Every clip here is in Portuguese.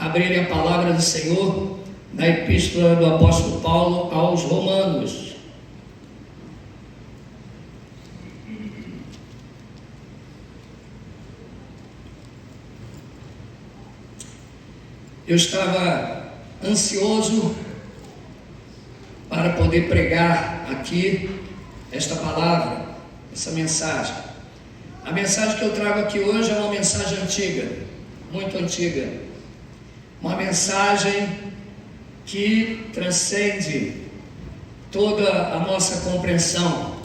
abrirem a palavra do Senhor na epístola do apóstolo Paulo aos Romanos. Eu estava ansioso para poder pregar aqui esta palavra, essa mensagem. A mensagem que eu trago aqui hoje é uma mensagem antiga, muito antiga. Uma mensagem que transcende toda a nossa compreensão.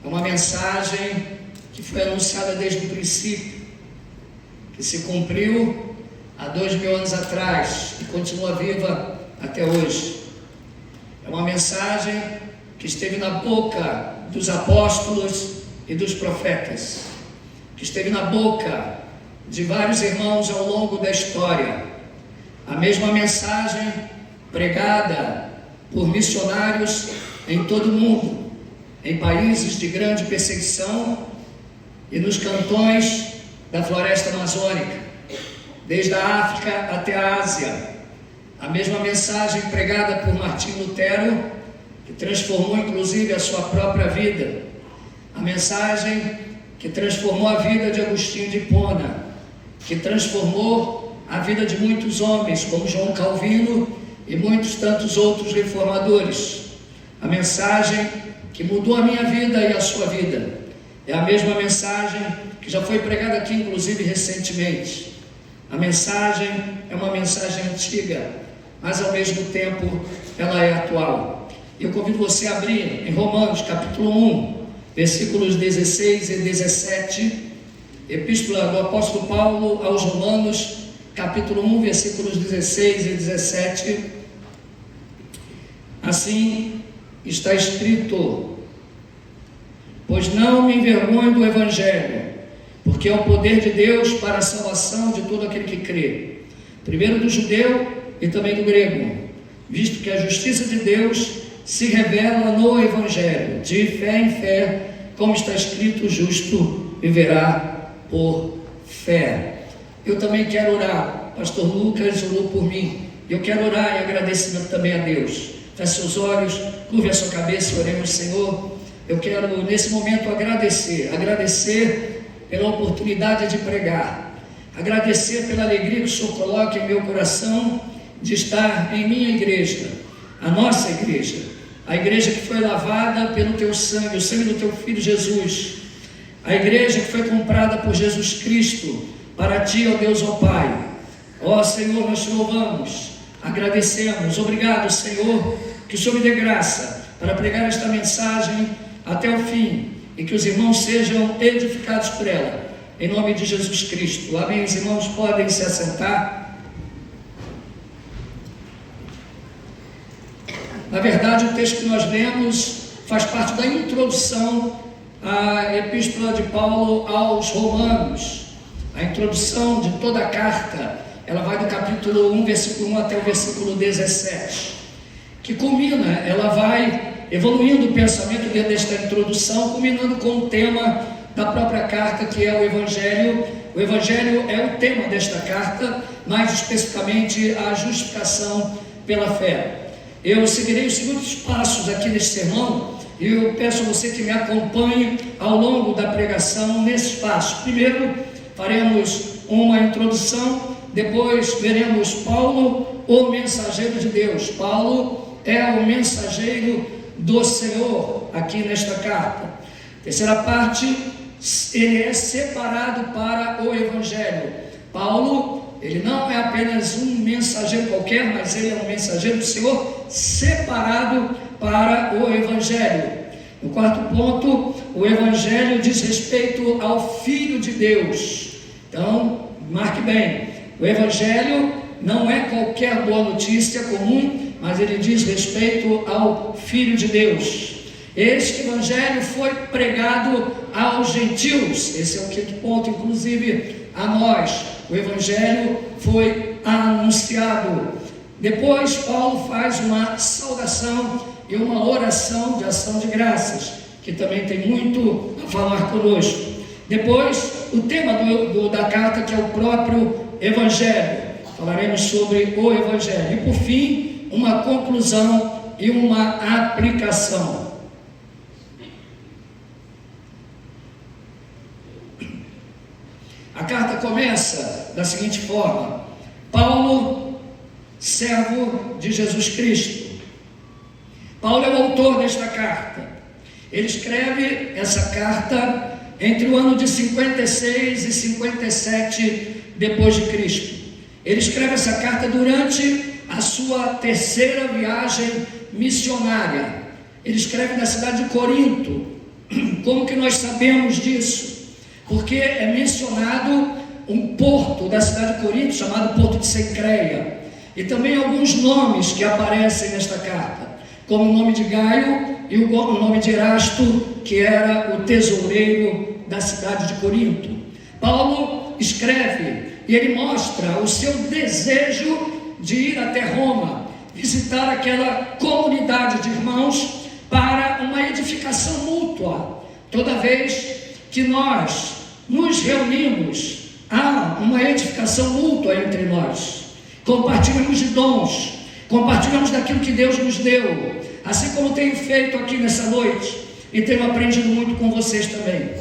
É uma mensagem que foi anunciada desde o princípio, que se cumpriu há 2000 anos atrás e continua viva até hoje. É uma mensagem que esteve na boca dos apóstolos e dos profetas, que esteve na boca de vários irmãos ao longo da história. A mesma mensagem pregada por missionários em todo o mundo, em países de grande perseguição e nos cantões da floresta amazônica, desde a África até a Ásia. A mesma mensagem pregada por Martinho Lutero, que transformou inclusive a sua própria vida. A mensagem que transformou a vida de Agostinho de Hipona, que transformou a vida de muitos homens, como João Calvino e muitos tantos outros reformadores. A mensagem que mudou a minha vida e a sua vida. É a mesma mensagem que já foi pregada aqui, inclusive recentemente. A mensagem é uma mensagem antiga, mas ao mesmo tempo ela é atual. Eu convido você a abrir em Romanos capítulo 1, versículos 16 e 17, epístola do apóstolo Paulo aos Romanos, capítulo 1, versículos 16 e 17. Assim está escrito: pois não me envergonho do Evangelho, porque é o poder de Deus para a salvação de todo aquele que crê, primeiro do judeu e também do grego, visto que a justiça de Deus se revela no Evangelho, de fé em fé, como está escrito: o justo viverá por fé. Eu também quero orar. Pastor Lucas orou por mim. Eu quero orar em agradecimento também a Deus. Feche seus olhos, curve a sua cabeça e oremos. Senhor, eu quero nesse momento agradecer pela oportunidade de pregar, agradecer pela alegria que o Senhor coloca em meu coração de estar em minha igreja, a nossa igreja, a igreja que foi lavada pelo teu sangue, o sangue do teu Filho Jesus, a igreja que foi comprada por Jesus Cristo, para ti, ó Deus, ó Pai. Ó Senhor, nós te louvamos, agradecemos, obrigado, Senhor, que o Senhor me dê graça para pregar esta mensagem até o fim, e que os irmãos sejam edificados por ela, em nome de Jesus Cristo. Amém. Os irmãos podem se assentar. Na verdade, o texto que nós lemos faz parte da introdução à epístola de Paulo aos Romanos. A introdução de toda a carta, ela vai do capítulo 1, versículo 1 até o versículo 17, que culmina, ela vai evoluindo o pensamento dentro desta introdução, culminando com o tema da própria carta, que é o Evangelho. O Evangelho é o tema desta carta, mais especificamente a justificação pela fé. Eu seguirei os seguintes passos aqui neste sermão, e eu peço a você que me acompanhe ao longo da pregação nesses passos. Primeiro, faremos uma introdução, depois veremos Paulo, o mensageiro de Deus. Paulo é o mensageiro do Senhor aqui nesta carta. Terceira parte, ele é separado para o Evangelho. Paulo, ele não é apenas um mensageiro qualquer, mas ele é um mensageiro do Senhor separado para o Evangelho. No quarto ponto, o Evangelho diz respeito ao Filho de Deus. Então, marque bem, o Evangelho não é qualquer boa notícia comum, mas ele diz respeito ao Filho de Deus. Este Evangelho foi pregado aos gentios. Esse é o quinto ponto, inclusive a nós. O Evangelho foi anunciado. Depois Paulo faz uma saudação e uma oração de ação de graças, que também tem muito a falar conosco. Depois, o tema da carta, que é o próprio Evangelho. falaremos sobre o Evangelho. E por fim, uma conclusão e uma aplicação. A carta começa da seguinte forma: Paulo, servo de Jesus Cristo. Paulo é o autor desta carta. Ele escreve essa carta entre o ano de 56 e 57 depois de Cristo. Ele escreve essa carta durante a sua terceira viagem missionária. Ele escreve na cidade de Corinto. Como que nós sabemos disso? Porque é mencionado um porto da cidade de Corinto chamado Porto de Cencreia, e também alguns nomes que aparecem nesta carta, como o nome de Gaio e o nome de Erasto, que era o tesoureiro da cidade de Corinto. Paulo escreve e ele mostra o seu desejo de ir até Roma, visitar aquela comunidade de irmãos para uma edificação mútua. Toda vez que nós nos reunimos, há uma edificação mútua entre nós. Compartilhamos de dons, compartilhamos daquilo que Deus nos deu, assim como tenho feito aqui nessa noite, e tenho aprendido muito com vocês também.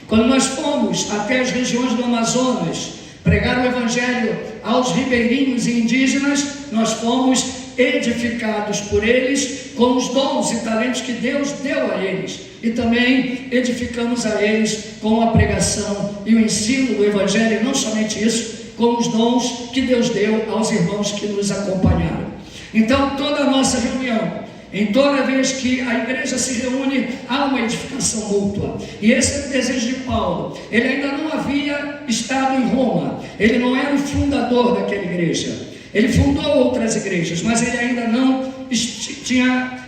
Quando nós fomos até as regiões do Amazonas pregar o Evangelho aos ribeirinhos e indígenas, nós fomos edificados por eles com os dons e talentos que Deus deu a eles, e também edificamos a eles com a pregação e o ensino do Evangelho, e não somente isso, com os dons que Deus deu aos irmãos que nos acompanharam. Então, toda a nossa reunião, em toda vez que a igreja se reúne, há uma edificação mútua. E esse é o desejo de Paulo. Ele ainda não havia estado em Roma, ele não era o fundador daquela igreja. Ele fundou outras igrejas, mas ele ainda não tinha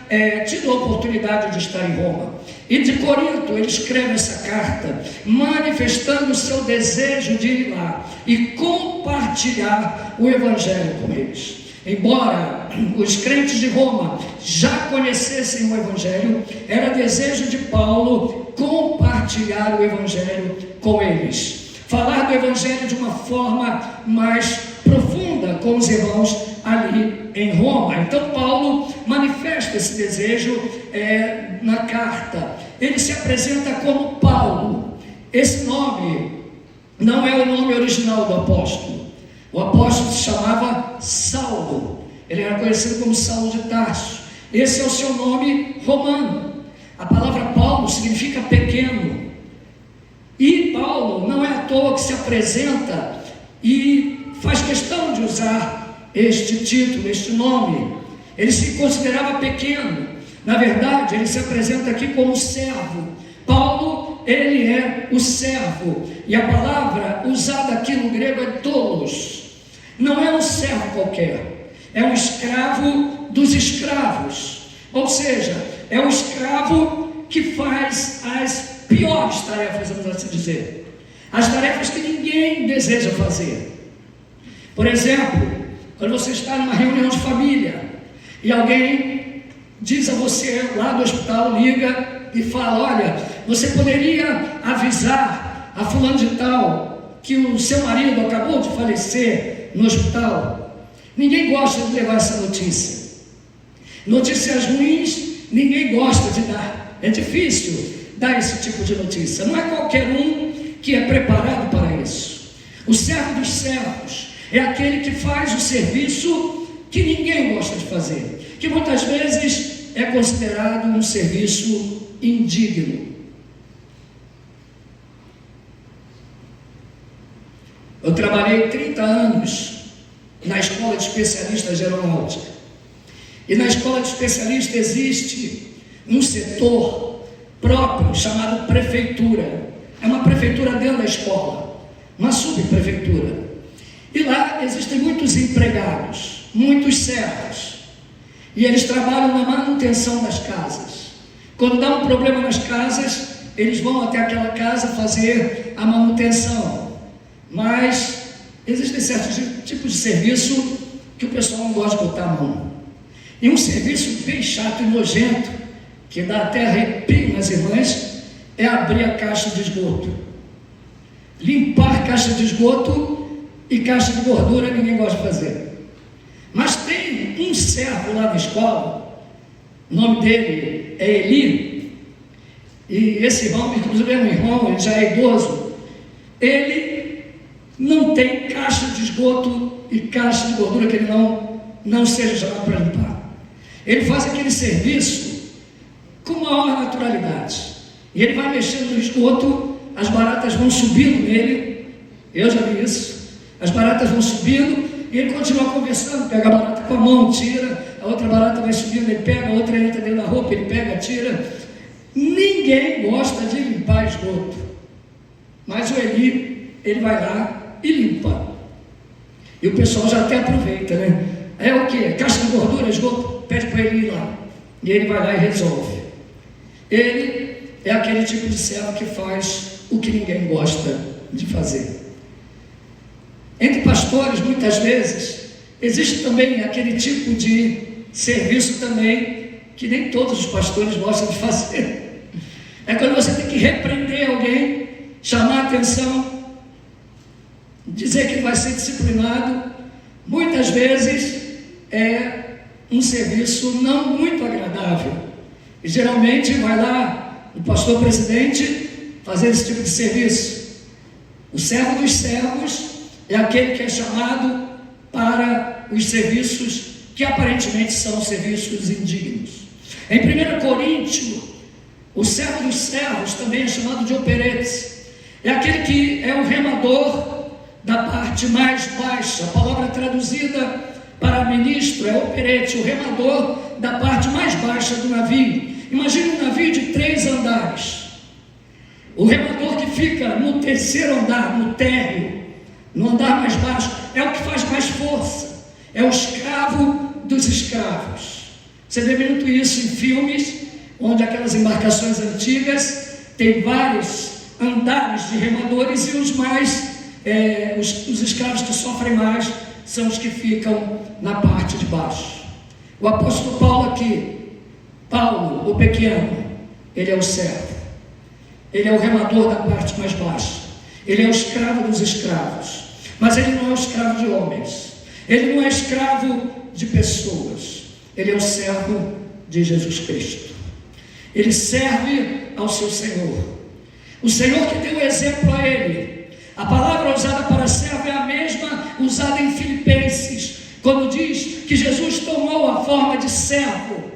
tido a oportunidade de estar em Roma. E de Corinto ele escreve essa carta, manifestando o seu desejo de ir lá e compartilhar o Evangelho com eles. Embora os crentes de Roma já conhecessem o Evangelho, era desejo de Paulo compartilhar o Evangelho com eles, falar do Evangelho de uma forma mais profunda com os irmãos ali em Roma. Então Paulo manifesta esse desejo na carta. Ele se apresenta como Paulo. Esse nome não é o nome original do apóstolo. O apóstolo se chamava Saulo. Ele era conhecido como Saulo de Tarso. Esse é o seu nome romano. A palavra Paulo significa pequeno. E Paulo não é à toa que se apresenta e faz questão de usar este título, este nome. Ele se considerava pequeno. Na verdade, ele se apresenta aqui como servo. Paulo, ele é o servo. E a palavra usada aqui no grego é doulos. Não é um servo qualquer, é um escravo dos escravos. Ou seja, é um escravo que faz as piores tarefas, vamos assim dizer, as tarefas que ninguém deseja fazer. Por exemplo, quando você está numa reunião de família e alguém diz a você lá do hospital, liga e fala: olha, você poderia avisar a fulano de tal que o seu marido acabou de falecer no hospital. Ninguém gosta de levar essa notícia. Notícias ruins ninguém gosta de dar. É difícil dar esse tipo de notícia. Não é qualquer um que é preparado para isso. O servo dos servos é aquele que faz o serviço que ninguém gosta de fazer, que muitas vezes é considerado um serviço indigno. Eu trabalhei 30 anos na escola de especialistas de aeronáutica. E na escola de especialista existe um setor próprio chamado prefeitura. É uma prefeitura dentro da escola, uma subprefeitura. E lá existem muitos empregados, muitos servos. E eles trabalham na manutenção das casas. Quando dá um problema nas casas, eles vão até aquela casa fazer a manutenção. Mas existem certos tipos de serviço que o pessoal não gosta de botar a mão. E um serviço bem chato e nojento, que dá até arrepio nas irmãs, é abrir a caixa de esgoto. Limpar a caixa de esgoto e caixa de gordura ninguém gosta de fazer. Mas tem um servo lá na escola, o nome dele é Eli, e esse irmão, inclusive é um irmão, ele já é idoso, ele não tem caixa de esgoto e caixa de gordura que ele não seja chamado para limpar. Ele faz aquele serviço com maior naturalidade, e ele vai mexendo no esgoto, as baratas vão subindo nele, eu já vi isso, as baratas vão subindo, e ele continua conversando, pega a barata com a mão, tira, a outra barata vai subindo, ele pega, a outra entra dentro da roupa, ele pega, tira. Ninguém gosta de limpar esgoto, mas o Eli, ele vai lá e limpa, e o pessoal já até aproveita, né? É o que? Caixa de gordura, esgoto, pede para ele ir lá, e ele vai lá e resolve. Ele é aquele tipo de servo que faz o que ninguém gosta de fazer. Entre pastores, muitas vezes, existe também aquele tipo de serviço também que nem todos os pastores gostam de fazer. É quando você tem que repreender alguém, chamar a atenção, dizer que ele vai ser disciplinado. Muitas vezes é um serviço não muito agradável. E geralmente vai lá o pastor presidente fazer esse tipo de serviço. O servo dos servos é aquele que é chamado para os serviços que aparentemente são serviços indignos. Em 1 Coríntios, o servo dos servos também é chamado de operetes. É aquele que é o remador da parte mais baixa. A palavra traduzida para ministro é operete, o remador da parte mais baixa do navio. Imagine um navio de 3 andares. O remador que fica no terceiro andar, no térreo, no andar mais baixo, é o que faz mais força, é o escravo dos escravos. Você vê muito isso em filmes, onde aquelas embarcações antigas têm vários andares de remadores, e os escravos que sofrem mais são os que ficam na parte de baixo. O apóstolo Paulo aqui, Paulo, o pequeno, ele é o servo, ele é o remador da parte mais baixa, ele é o escravo dos escravos, mas ele não é o escravo de homens, ele não é escravo de pessoas, ele é o servo de Jesus Cristo. Ele serve ao seu Senhor, o Senhor que deu exemplo a ele. A palavra usada para servo é a mesma usada em Filipenses, quando diz que Jesus tomou a forma de servo,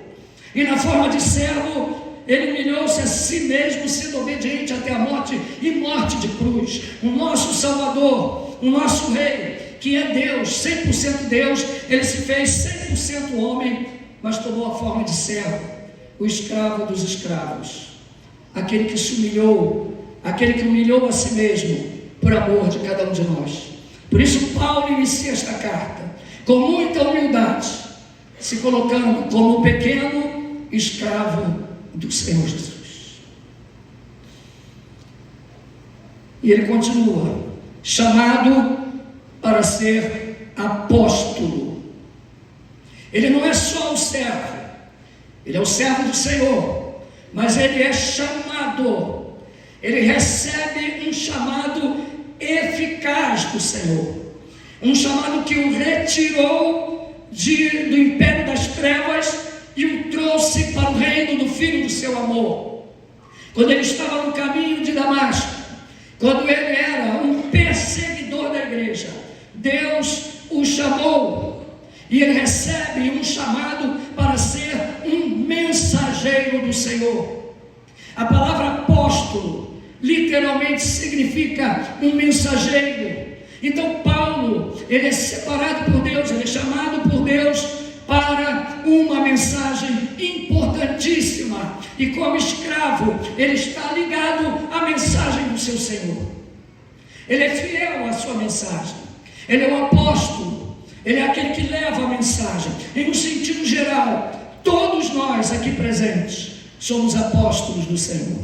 e na forma de servo ele humilhou-se a si mesmo, sendo obediente até a morte, e morte de cruz. O nosso Salvador, o nosso Rei, que é Deus, 100% Deus, ele se fez 100% homem, mas tomou a forma de servo, o escravo dos escravos, aquele que se humilhou, aquele que humilhou a si mesmo, por amor de cada um de nós. Por isso Paulo inicia esta carta com muita humildade, se colocando como o pequeno escravo do Senhor Jesus. E ele continua, chamado para ser apóstolo. Ele não é só o servo, ele é o servo do Senhor, mas ele é chamado, ele recebe um chamado eficaz do Senhor, um chamado que o retirou do império das trevas e o trouxe para o reino do Filho do seu amor. Quando ele estava no caminho de Damasco, quando ele era um perseguidor da igreja, Deus o chamou, e ele recebe um chamado para ser um mensageiro do Senhor. A palavra apóstolo literalmente significa um mensageiro. Então Paulo, ele é separado por Deus, ele é chamado por Deus para uma mensagem importantíssima, e como escravo ele está ligado à mensagem do seu Senhor. Ele é fiel à sua mensagem, ele é o apóstolo, ele é aquele que leva a mensagem. Em um sentido geral, todos nós aqui presentes somos apóstolos do Senhor.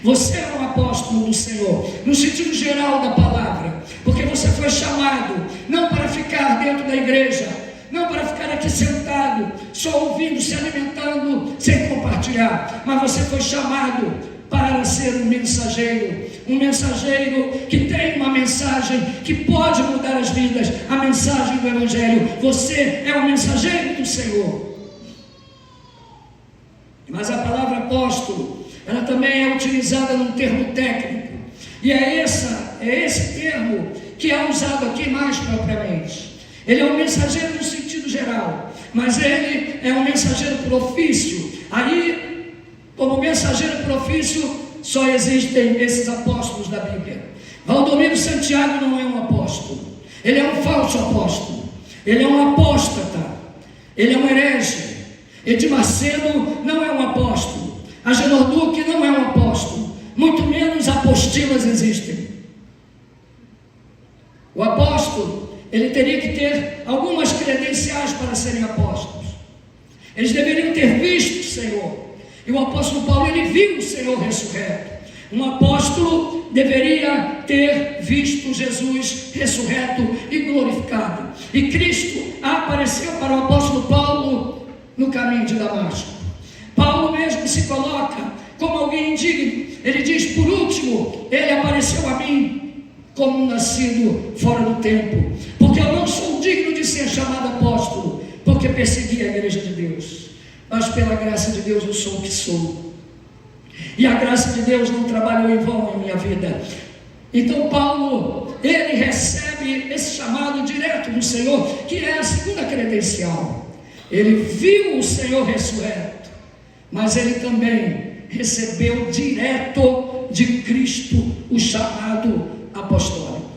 Você é um apóstolo do Senhor, no sentido geral da palavra, porque você foi chamado não para ficar dentro da igreja, não para ficar aqui sentado, só ouvindo, se alimentando, sem compartilhar, mas você foi chamado para ser um mensageiro, um mensageiro que tem uma mensagem que pode mudar as vidas, a mensagem do Evangelho. Você é o mensageiro do Senhor. Mas a palavra apóstolo, ela também é utilizada num termo técnico, e é esse termo que é usado aqui mais propriamente. Ele é um mensageiro no sentido geral, mas ele é um mensageiro por ofício. Aí, como mensageiro por ofício, só existem esses apóstolos da Bíblia. Valdomiro Santiago não é um apóstolo, ele é um falso apóstolo, ele é um apóstata, ele é um herege. Edir Macedo não é um apóstolo, Agenor Duque não é um apóstolo, muito menos apostilas existem. O apóstolo, ele teria que ter algumas credenciais para serem apóstolos. Eles deveriam ter visto o Senhor. E o apóstolo Paulo, ele viu o Senhor ressurreto. Um apóstolo deveria ter visto Jesus ressurreto e glorificado. E Cristo apareceu para o apóstolo Paulo no caminho de Damasco. Paulo mesmo se coloca como alguém indigno. Ele diz: por último, ele apareceu a mim como um nascido fora do tempo, porque eu não sou digno de ser chamado apóstolo, porque persegui a igreja de Deus, mas pela graça de Deus eu sou o que sou, e a graça de Deus não trabalhou em vão em minha vida. Então Paulo, ele recebe esse chamado direto do Senhor, que é a segunda credencial. Ele viu o Senhor ressurreto, mas ele também recebeu direto de Cristo o chamado apostólico.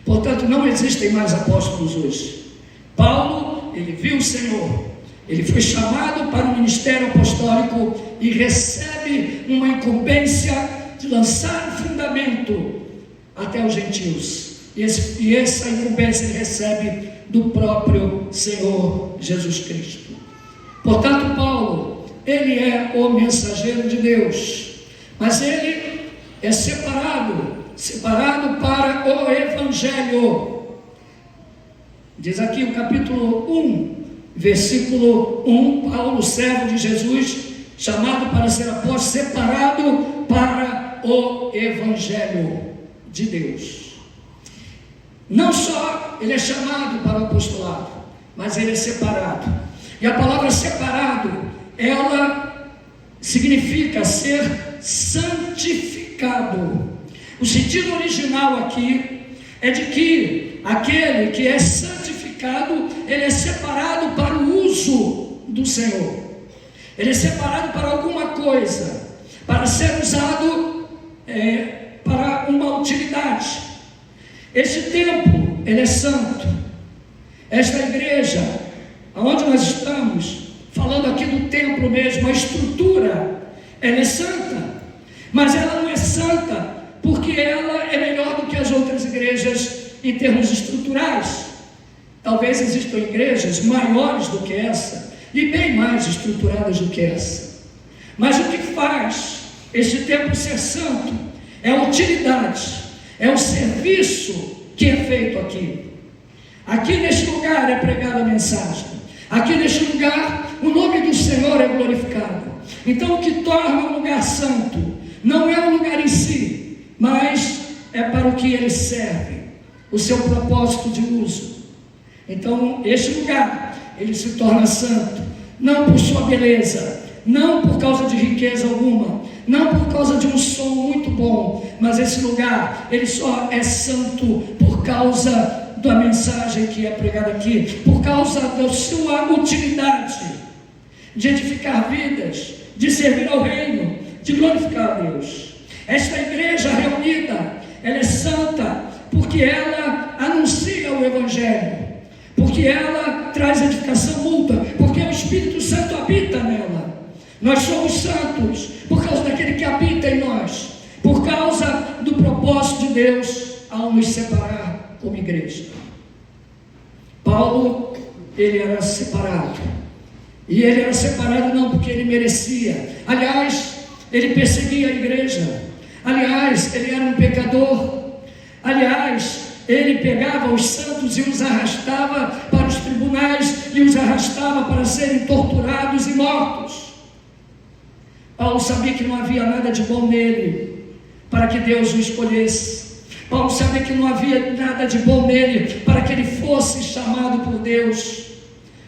Portanto, não existem mais apóstolos hoje. Paulo, ele viu o Senhor, ele foi chamado para o ministério apostólico e recebe uma incumbência de lançar o fundamento até os gentios. E essa incumbência ele recebe do próprio Senhor Jesus Cristo. Portanto, Paulo, ele é o mensageiro de Deus, mas ele é separado para o Evangelho. Diz aqui o capítulo 1, versículo 1, Paulo, servo de Jesus, chamado para ser apóstolo, separado para o Evangelho de Deus. Não só ele é chamado para o apostolado, mas ele é separado. E a palavra separado, ela significa ser santificado. O sentido original aqui é de que aquele que é santificado, ele é separado para o uso do Senhor. Ele é separado para alguma coisa, para ser usado para uma utilidade. Este templo, ele é santo. Esta igreja, onde nós estamos, falando aqui do templo mesmo, a estrutura, ela é santa, mas ela não é santa porque ela é melhor do que as outras igrejas em termos estruturais. Talvez existam igrejas maiores do que essa e bem mais estruturadas do que essa. Mas o que faz este templo ser santo é a utilidade, é o serviço que é feito aqui. Aqui neste lugar é pregada a mensagem. Aqui neste lugar o nome do Senhor é glorificado. Então o que torna um lugar santo não é o lugar em si, mas é para o que ele serve, o seu propósito de uso. Então este lugar, ele se torna santo, não por sua beleza, não por causa de riqueza alguma, não por causa de um som muito bom, mas esse lugar, ele só é santo por causa da mensagem que é pregada aqui, por causa da sua utilidade, de edificar vidas, de servir ao reino, de glorificar a Deus. Esta igreja reunida, ela é santa porque ela anuncia o Evangelho, porque ela traz edificação mútua, porque o Espírito Santo habita nela. Nós somos santos por causa daquele que habita em nós, por causa do propósito de Deus ao nos separar como igreja. Paulo, ele era separado, e ele era separado não porque ele merecia. Aliás, ele perseguia a igreja. Aliás, ele era um pecador. Aliás, ele pegava os santos e os arrastava para os tribunais e os arrastava para serem torturados e mortos. Paulo sabia que não havia nada de bom nele, para que Deus o escolhesse. Paulo sabia que não havia nada de bom nele para que ele fosse chamado por Deus,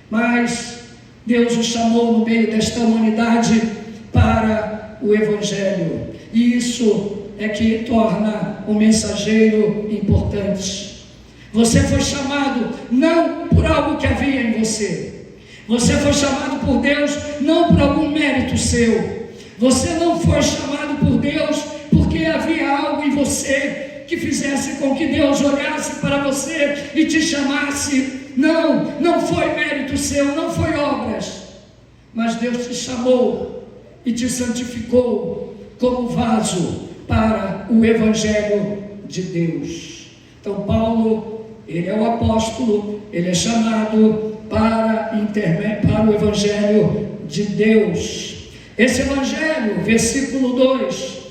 mas Deus o chamou no meio desta humanidade para o Evangelho, e isso é que torna o mensageiro importante. Você foi chamado não por algo que havia em você, você foi chamado por Deus não por algum mérito seu, você não foi chamado por Deus porque havia algo em você que fizesse com que Deus olhasse para você e te chamasse. Não foi mérito seu, não foi obras, mas Deus te chamou e te santificou como vaso para o Evangelho de Deus. Então Paulo, ele é o apóstolo, ele é chamado para o Evangelho de Deus. Esse Evangelho, versículo 2,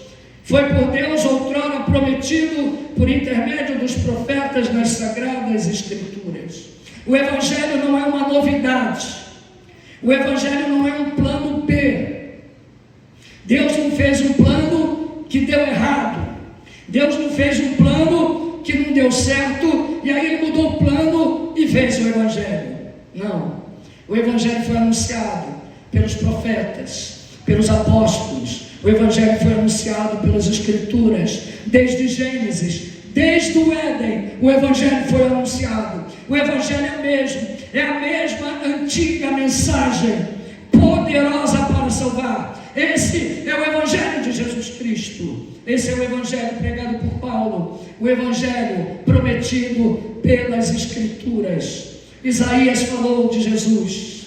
foi por Deus outrora prometido por intermédio dos profetas nas Sagradas Escrituras. O Evangelho não é uma novidade, o Evangelho não é um plano B. Deus não fez um plano que deu errado, Deus não fez um plano que não deu certo, e aí Ele mudou o plano e fez o Evangelho. Não, o Evangelho foi anunciado pelos profetas, pelos apóstolos. O Evangelho foi anunciado pelas Escrituras, desde Gênesis, desde o Éden, o Evangelho foi anunciado. O Evangelho é a mesma antiga mensagem, poderosa para salvar. Esse é o Evangelho de Jesus Cristo, esse é o Evangelho pregado por Paulo, o Evangelho prometido pelas Escrituras. Isaías falou de Jesus.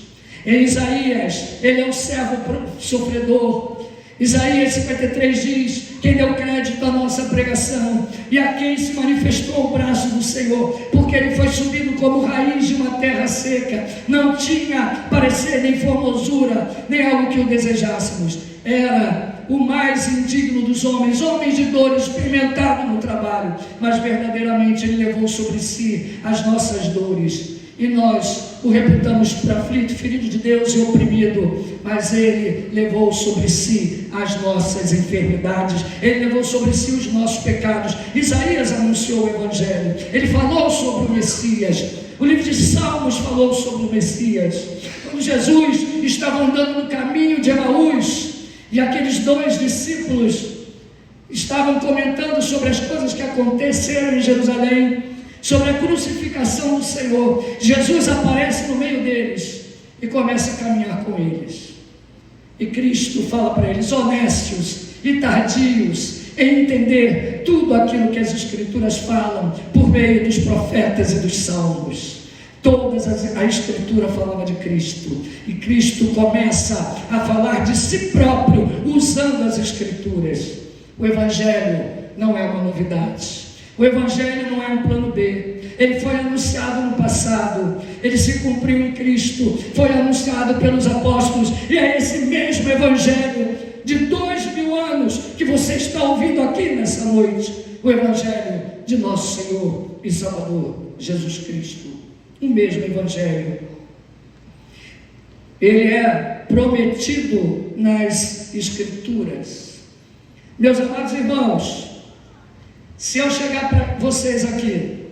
Em Isaías, ele é um servo sofredor. Isaías 53 diz: quem deu crédito à nossa pregação e a quem se manifestou o braço do Senhor, porque ele foi subido como raiz de uma terra seca, não tinha parecer nem formosura, nem algo que o desejássemos, era o mais indigno dos homens, homens de dor, experimentado no trabalho, mas verdadeiramente ele levou sobre si as nossas dores, e nós o reputamos por aflito, ferido de Deus e oprimido, mas ele levou sobre si as nossas enfermidades, ele levou sobre si os nossos pecados. Isaías anunciou o Evangelho, ele falou sobre o Messias. O livro de Salmos falou sobre o Messias. Quando Jesus estava andando no caminho de Emaús, e aqueles dois discípulos estavam comentando sobre as coisas que aconteceram em Jerusalém, sobre a crucificação do Senhor, Jesus aparece no meio deles e começa a caminhar com eles. E Cristo fala para eles: honestos e tardios em entender tudo aquilo que as Escrituras falam por meio dos profetas e dos salmos. A Escritura falava de Cristo, e Cristo começa a falar de si próprio usando as Escrituras. O Evangelho não é uma novidade, o Evangelho não é um plano B. Ele foi anunciado no passado, ele se cumpriu em Cristo, foi anunciado pelos apóstolos, e é esse mesmo Evangelho de 2000 anos que você está ouvindo aqui nessa noite, o Evangelho de nosso Senhor e Salvador Jesus Cristo. O mesmo Evangelho, ele é prometido nas Escrituras. Meus amados irmãos, se eu chegar para vocês aqui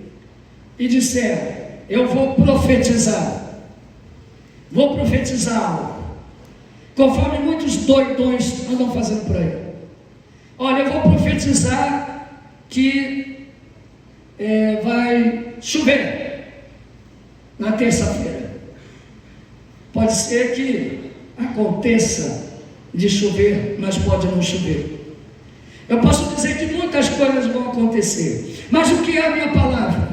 e disser: eu vou profetizar algo, conforme muitos doidões andam fazendo por aí. Olha, eu vou profetizar que vai chover na terça-feira. Pode ser que aconteça de chover, mas pode não chover. Eu posso dizer que muitas coisas vão acontecer, mas o que é a minha palavra?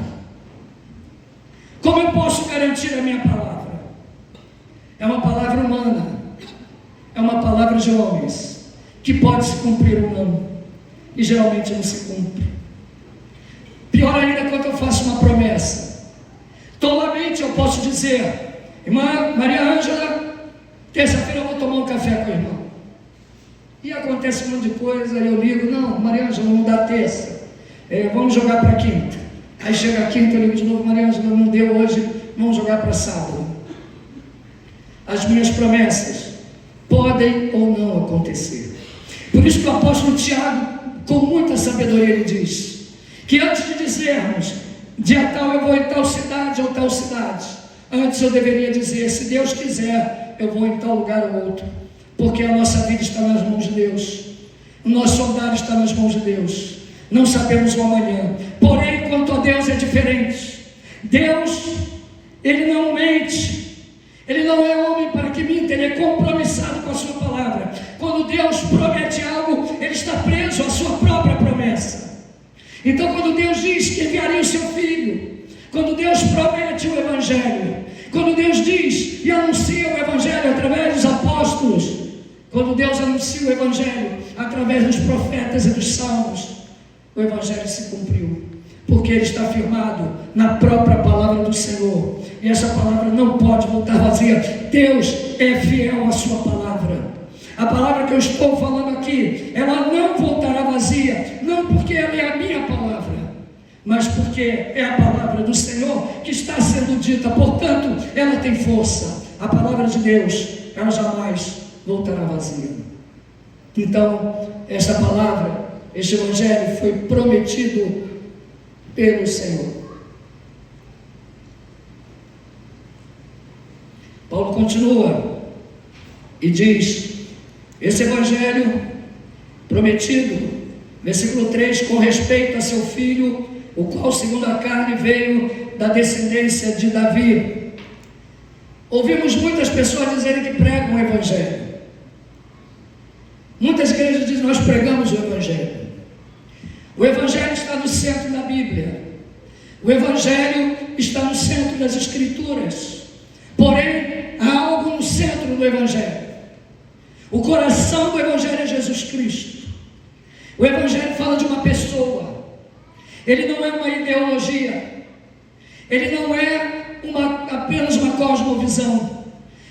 Como eu posso garantir a minha palavra? É uma palavra humana, é uma palavra de homens, que pode se cumprir ou não, e geralmente não se cumpre. Pior ainda quando eu faço uma promessa. Tolamente eu posso dizer: irmã Maria Ângela, terça-feira eu vou tomar um café com o irmão. E acontece um monte de coisa, e eu ligo: não, Maria Ângela, não dá terça, vamos jogar para quinta. Aí chega a quinta, eu ligo de novo: Maria Ângela, não deu hoje, vamos jogar para sábado. As minhas promessas podem ou não acontecer. Por isso que o apóstolo Tiago com muita sabedoria, ele diz que antes de dizermos, dia tal eu vou em tal cidade ou tal cidade, antes eu deveria dizer, se Deus quiser, eu vou em tal lugar ou outro, porque a nossa vida está nas mãos de Deus, o nosso andar está nas mãos de Deus, não sabemos o amanhã. Porém, quanto a Deus é diferente. Deus, Ele não mente, Ele não é homem para que minta, Ele é compromissado com a sua palavra. Quando Deus promete algo, Ele está preso à sua própria promessa. Então, quando Deus diz que enviaria o seu Filho, quando Deus promete o Evangelho, quando Deus diz e anuncia o Evangelho através dos apóstolos, quando Deus anuncia o Evangelho através dos profetas e dos salmos, o Evangelho se cumpriu, porque ele está firmado na própria palavra do Senhor, e essa palavra não pode voltar vazia. Deus é fiel à sua palavra. A palavra que eu estou falando aqui, ela não voltará vazia, não porque ela é a minha palavra, mas porque é a palavra do Senhor que está sendo dita, portanto, ela tem força. A palavra de Deus, ela jamais voltará vazia. Então, essa palavra, este Evangelho foi prometido pelo Senhor. Paulo continua e diz, esse Evangelho prometido, versículo 3, com respeito a seu filho, o qual segundo a carne veio da descendência de Davi. Ouvimos muitas pessoas dizerem que pregam o Evangelho. Muitas igrejas dizem, nós pregamos o Evangelho. O Evangelho está no centro da Bíblia. O Evangelho está no centro das Escrituras. Porém, há algo no centro do Evangelho. O coração do Evangelho é Jesus Cristo. O Evangelho fala de uma pessoa. Ele não é uma ideologia. Ele não é apenas uma cosmovisão.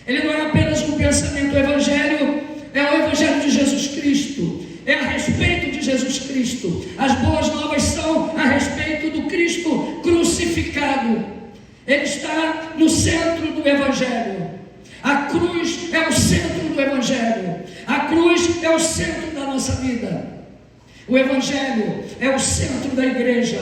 Ele não é apenas um pensamento. O Evangelho é o Evangelho de Jesus Cristo. É a respeito de Jesus Cristo. As boas novas são a respeito do Cristo crucificado. Ele está no centro do Evangelho. A cruz é o centro do Evangelho. A cruz é o centro da nossa vida. O Evangelho é o centro da igreja.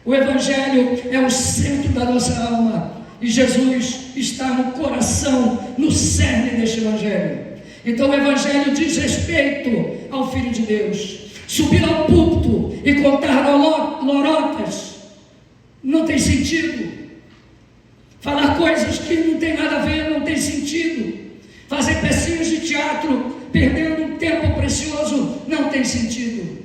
O Evangelho é o centro da nossa alma. E Jesus está no coração, no cerne deste Evangelho. Então o Evangelho diz respeito ao Filho de Deus. Subir ao púlpito e contar lorotas não tem sentido. Falar coisas que não tem nada a ver não tem sentido. Fazer pecinhas de teatro perdendo um tempo precioso não tem sentido.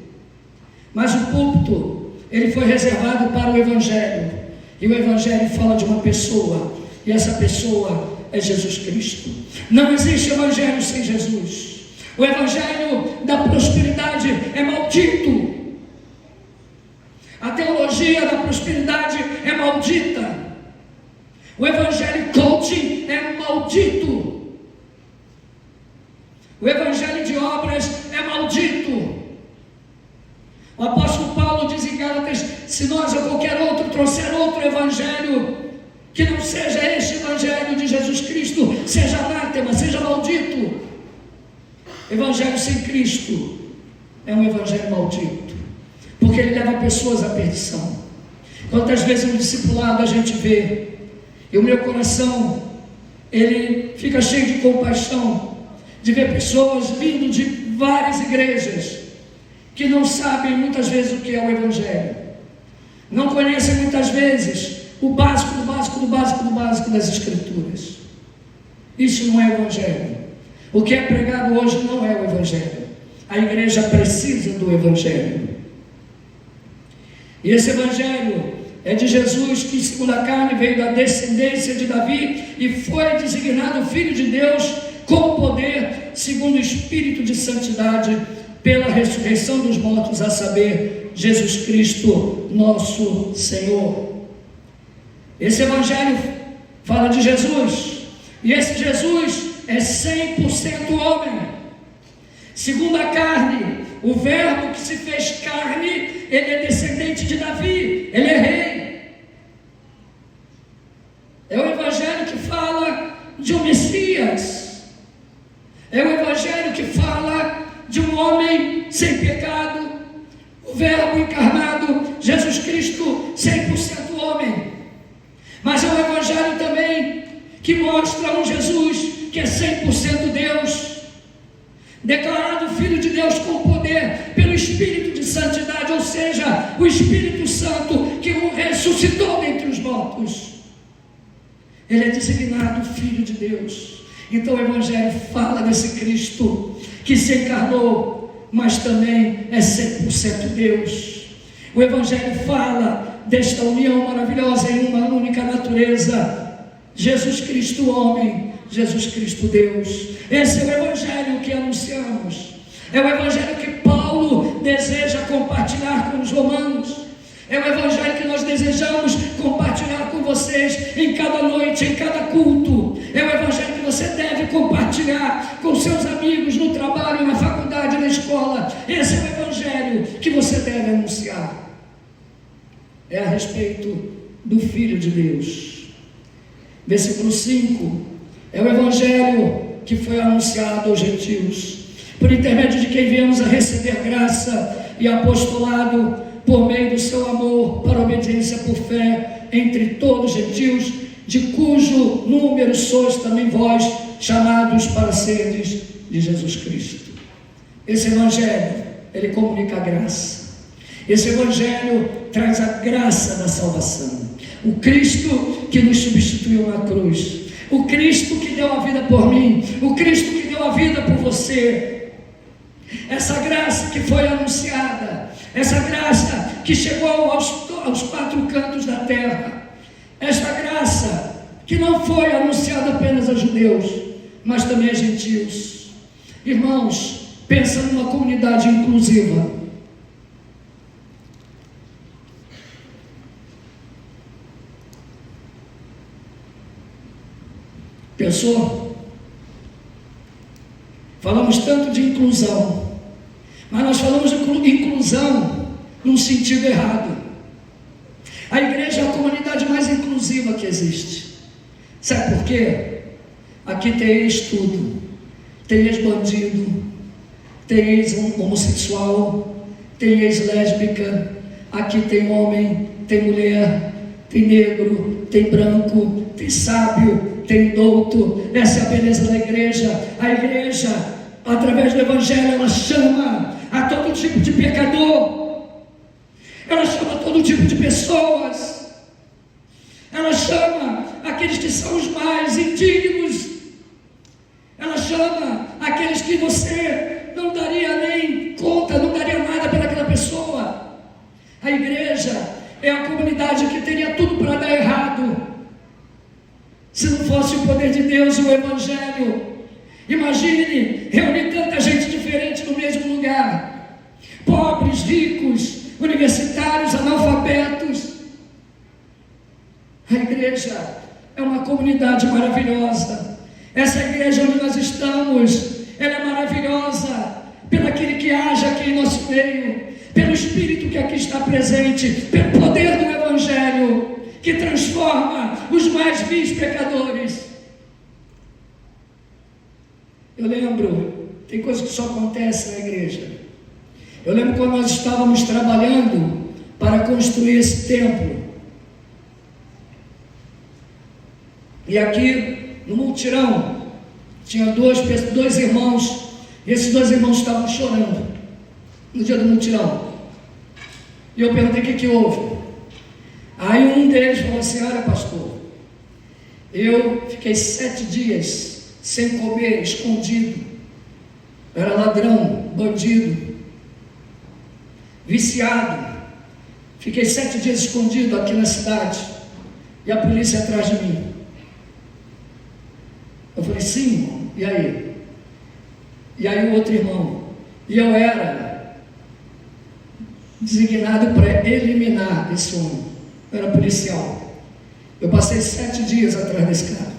Mas o púlpito, ele foi reservado para o Evangelho. E o Evangelho fala de uma pessoa. E essa pessoa é Jesus Cristo. Não existe Evangelho sem Jesus. O Evangelho da prosperidade é maldito. A teologia da prosperidade é maldita. O Evangelho coaching é maldito. O Evangelho de obras é maldito. O apóstolo Paulo diz em Gálatas, se nós ou qualquer outro trouxer outro Evangelho que não seja este Evangelho de Jesus Cristo, seja anátema, seja maldito. Evangelho sem Cristo é um Evangelho maldito, porque ele leva pessoas à perdição. Quantas vezes no discipulado a gente vê, e o meu coração, ele fica cheio de compaixão, de ver pessoas vindo de várias igrejas, que não sabem muitas vezes o que é o Evangelho, não conhecem muitas vezes o básico do básico do básico do básico das Escrituras. Isso não é Evangelho. O que é pregado hoje não é o Evangelho. A igreja precisa do Evangelho. E esse Evangelho é de Jesus, que segundo a carne veio da descendência de Davi e foi designado Filho de Deus com poder, segundo o Espírito de santidade, pela ressurreição dos mortos, a saber, Jesus Cristo, nosso Senhor. Esse Evangelho fala de Jesus, e esse Jesus é 100% homem. Segundo a carne, o verbo que se fez carne, ele é descendente de Davi, ele é rei. É o Evangelho que fala de um Messias. É o Evangelho que fala de um homem sem pecado, chamado Jesus Cristo 100% homem, mas é um evangelho também que mostra um Jesus que é 100% Deus, declarado Filho de Deus com poder pelo Espírito de Santidade, ou seja, o Espírito Santo que o ressuscitou dentre os mortos. Ele é designado Filho de Deus. Então o Evangelho fala desse Cristo que se encarnou, mas também é 100% Deus. O Evangelho fala desta união maravilhosa em uma única natureza: Jesus Cristo homem, Jesus Cristo Deus. Esse é o Evangelho que anunciamos. É o Evangelho que Paulo deseja compartilhar com os romanos. É o Evangelho que nós desejamos compartilhar com vocês em cada noite, em cada culto. É o Evangelho que você deve compartilhar com seus amigos no trabalho, na faculdade, na escola. Esse é o Evangelho que você deve anunciar. É a respeito do Filho de Deus. Versículo 5. É o Evangelho que foi anunciado aos gentios, por intermédio de quem viemos a receber graça e apostolado, por meio do seu amor para a obediência por fé entre todos os gentios, de cujo número sois também vós, chamados para seres de Jesus Cristo. Esse Evangelho, ele comunica a graça. Esse Evangelho traz a graça da salvação. O Cristo que nos substituiu na cruz, o Cristo que deu a vida por mim, o Cristo que deu a vida por você. Essa graça que foi anunciada, essa graça que chegou aos quatro cantos da terra, esta graça que não foi anunciada apenas a judeus, mas também a gentios. Irmãos, pensa numa comunidade inclusiva. Pensou? Falamos tanto de inclusão, mas nós falamos de inclusão num sentido errado. A igreja é a comunidade mais inclusiva que existe. Sabe por quê? Aqui tem ex-tudo, tem ex-bandido, tem ex-homossexual, tem ex-lésbica, aqui tem homem, tem mulher, tem negro, tem branco, tem sábio, tem douto. Essa é a beleza da igreja. A igreja, através do Evangelho, ela chama a todo tipo de pecador, ela chama todo tipo de pessoas, ela chama aqueles que são os mais indignos, ela chama aqueles que você não daria nem conta, não daria nada pelaquela pessoa. A igreja é a comunidade que teria tudo para dar errado se não fosse o poder de Deus e o Evangelho. Imagine reunir tanta gente diferente no mesmo lugar: pobres, ricos, universitários, analfabetos. A igreja é uma comunidade maravilhosa. Essa igreja onde nós estamos, ela é maravilhosa pelo aquele que age aqui em nosso meio, pelo Espírito que aqui está presente, pelo poder do Evangelho que transforma os mais vis pecadores. Eu lembro, tem coisas que só acontecem na igreja. Eu lembro quando nós estávamos trabalhando para construir esse templo, e aqui no multirão tinha dois irmãos, e esses dois irmãos estavam chorando no dia do multirão. E eu perguntei o que houve. Aí um deles falou assim: olha, pastor, eu fiquei 7 dias sem comer, escondido. Eu era ladrão, bandido, viciado. Fiquei 7 dias escondido aqui na cidade, e a polícia atrás de mim. Eu falei: sim, irmão, e aí? E aí o outro irmão: e eu era designado para eliminar esse homem. Eu era policial. Eu passei 7 dias atrás desse cara,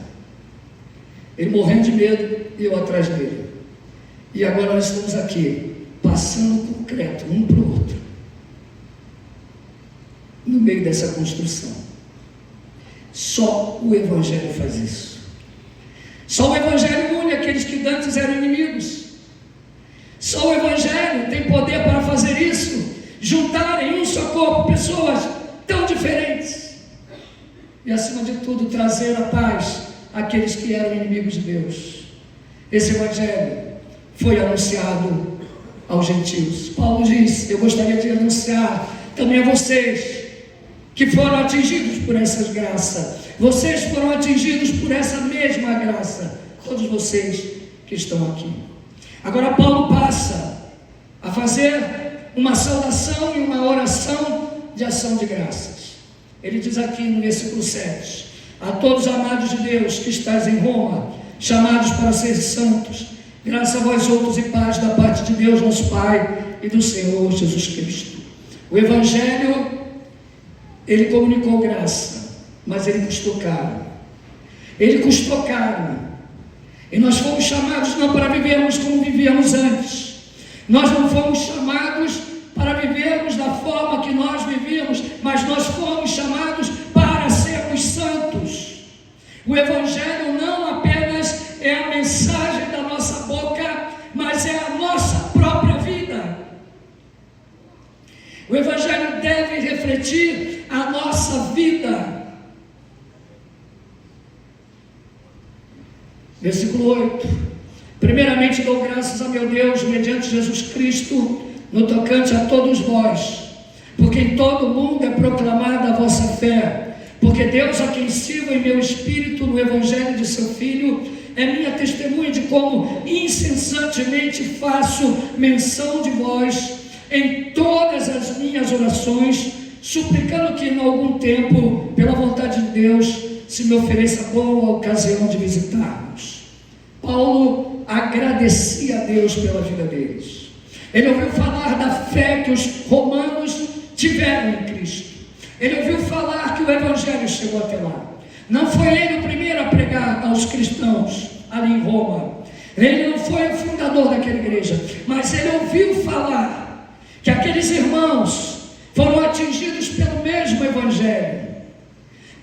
ele morrendo de medo e eu atrás dele. E agora nós estamos aqui, passando concreto um para o outro, no meio dessa construção. Só o Evangelho faz isso. Só o Evangelho une aqueles que antes eram inimigos. Só o Evangelho tem poder para fazer isso, juntar em um só corpo e, acima de tudo, trazer a paz àqueles que eram inimigos de Deus. Esse evangelho foi anunciado aos gentios. Paulo diz: eu gostaria de anunciar também a vocês que foram atingidos por essas graças. Vocês foram atingidos por essa mesma graça, todos vocês que estão aqui. Agora Paulo passa a fazer uma saudação e uma oração de ação de graças. Ele diz aqui no versículo 7: a todos amados de Deus que estáis em Roma, chamados para ser santos, graça a vós outros e paz da parte de Deus nosso Pai e do Senhor Jesus Cristo. O Evangelho, ele comunicou graça, mas ele custou caro. Ele custou caro. E nós fomos chamados não para vivermos como vivíamos antes. Nós não fomos chamados para vivermos da forma que nós vivíamos, mas nós fomos chamados para sermos santos. O Evangelho não apenas é a mensagem da nossa boca, mas é a nossa própria vida. O Evangelho deve refletir a nossa vida. Versículo 8: primeiramente dou graças a meu Deus, mediante Jesus Cristo, no tocante a todos vós, porque em todo o mundo é proclamada a vossa fé, porque Deus, a quem sirvo em meu espírito no Evangelho de seu Filho, é minha testemunha de como incessantemente faço menção de vós em todas as minhas orações, suplicando que em algum tempo, pela vontade de Deus, se me ofereça boa ocasião de visitar-nos. Paulo agradecia a Deus pela vida deles. Ele ouviu falar da fé que os romanos tiveram em Cristo. Ele ouviu falar que o Evangelho chegou até lá. Não foi ele o primeiro a pregar aos cristãos ali em Roma. Ele não foi o fundador daquela igreja, mas ele ouviu falar que aqueles irmãos foram atingidos pelo mesmo Evangelho.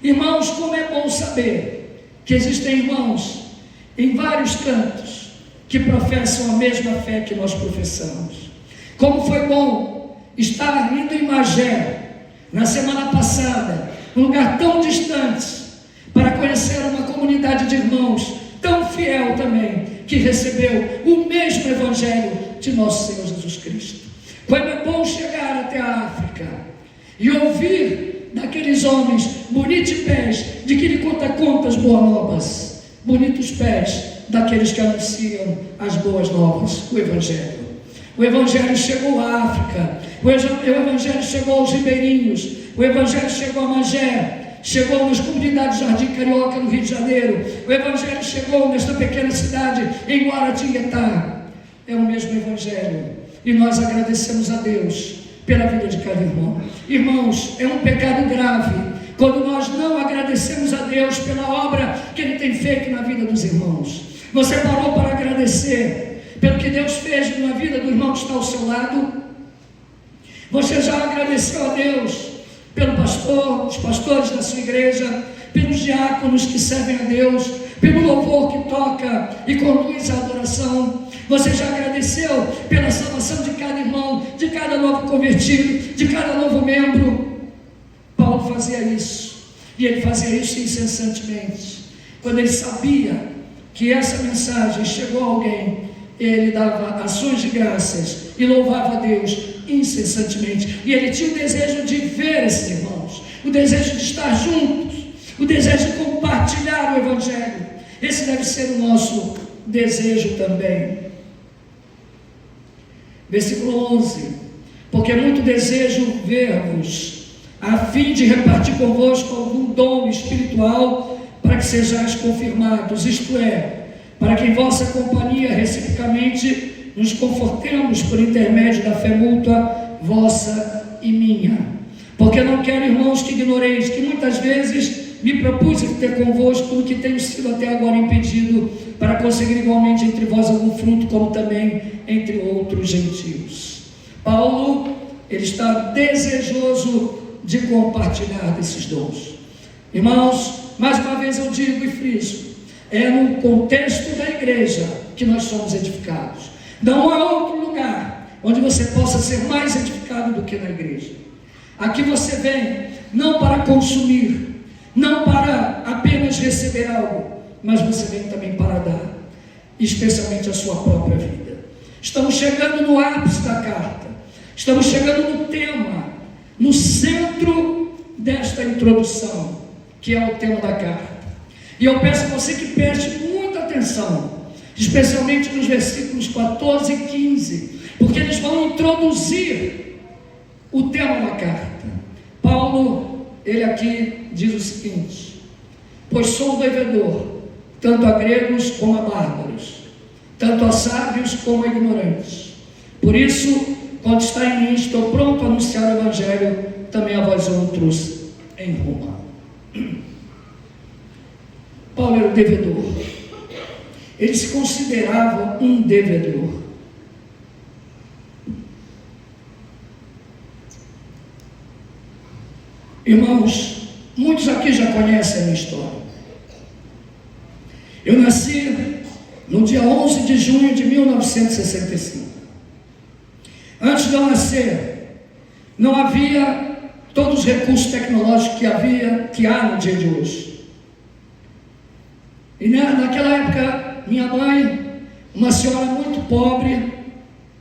Irmãos, como é bom saber que existem irmãos em vários cantos que professam a mesma fé que nós professamos. Como foi bom estar indo em Magé na semana passada, num lugar tão distante, para conhecer uma comunidade de irmãos tão fiel também, que recebeu o mesmo Evangelho de nosso Senhor Jesus Cristo. Como é bom chegar até a África e ouvir daqueles homens bonitos pés de que lhe conta contas boas novas, bonitos pés daqueles que anunciam as boas novas, o Evangelho. O Evangelho chegou à África, o Evangelho chegou aos ribeirinhos, o Evangelho chegou a Magé, chegou nas comunidades Jardim Carioca, no Rio de Janeiro. O Evangelho chegou nesta pequena cidade em Guaratinguetá. É o mesmo Evangelho, e nós agradecemos a Deus pela vida de cada irmão. Irmãos, é um pecado grave quando nós não agradecemos a Deus pela obra que Ele tem feito na vida dos irmãos. Você parou para agradecer pelo que Deus fez na vida do irmão que está ao seu lado? Você já agradeceu a Deus pelo pastor, os pastores da sua igreja, pelos diáconos que servem a Deus, pelo louvor que toca e conduz a adoração? Você já agradeceu pela salvação de cada irmão, de cada novo convertido, de cada novo membro? Paulo fazia isso, e ele fazia isso incessantemente. Quando ele sabia que essa mensagem chegou a alguém, ele dava ações de graças e louvava a Deus incessantemente. E ele tinha o desejo de ver esses irmãos, o desejo de estar juntos, o desejo de compartilhar o Evangelho. Esse deve ser o nosso desejo também. Versículo 11: porque muito desejo ver-vos, a fim de repartir convosco algum dom espiritual, para que sejais confirmados, isto é, para que em vossa companhia reciprocamente nos confortemos por intermédio da fé mútua, vossa e minha. Porque não quero, irmãos, que ignoreis que muitas vezes me propus ter convosco no que tenho sido até agora impedido, para conseguir igualmente entre vós algum fruto, como também entre outros gentios. Paulo, ele está desejoso de compartilhar desses dons. Irmãos, mais uma vez eu digo e friso, é no contexto da igreja que nós somos edificados. Não há outro lugar onde você possa ser mais edificado do que na igreja. Aqui você vem não para consumir, não para apenas receber algo, mas você vem também para dar, especialmente a sua própria vida. Estamos chegando no ápice da carta, estamos chegando no tema, no centro desta introdução, que é o tema da carta. E eu peço a você que preste muita atenção, especialmente nos versículos 14 e 15, porque eles vão introduzir o tema da carta. Paulo, ele aqui diz o seguinte: pois sou devedor, tanto a gregos como a bárbaros, tanto a sábios como a ignorantes. Por isso, quando está em mim, estou pronto a anunciar o Evangelho também a vós outros em Roma. Paulo era o devedor. Ele se considerava um devedor. Irmãos, muitos aqui já conhecem a minha história. Eu nasci no dia 11 de junho de 1965. Antes de eu nascer, não havia todos os recursos tecnológicos que há no dia de hoje. E naquela época, minha mãe, uma senhora muito pobre,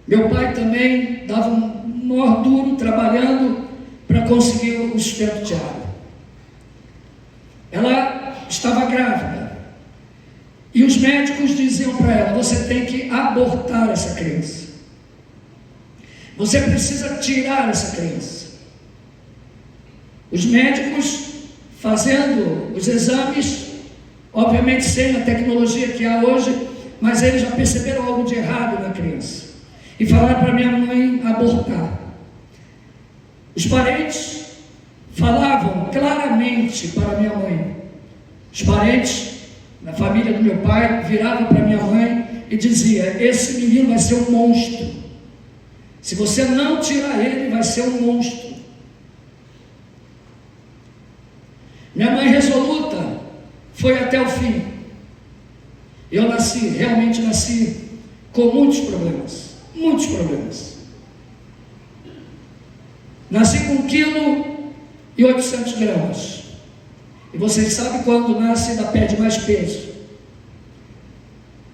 meu pai também dava um maior duro trabalhando para conseguir o sustento diário. Ela estava grávida e os médicos diziam para ela: você tem que abortar essa criança, você precisa tirar essa criança. Os médicos fazendo os exames, obviamente sem a tecnologia que há hoje, mas eles já perceberam algo de errado na criança e falaram para minha mãe abortar. Os parentes falavam claramente para minha mãe. Os parentes na família do meu pai viravam para minha mãe e diziam: esse menino vai ser um monstro, se você não tirar ele, vai ser um monstro. Minha mãe resoluta foi até o fim. Eu realmente nasci com muitos problemas. Nasci com 1,8 kg. E vocês sabem, quando nasce ainda perde mais peso.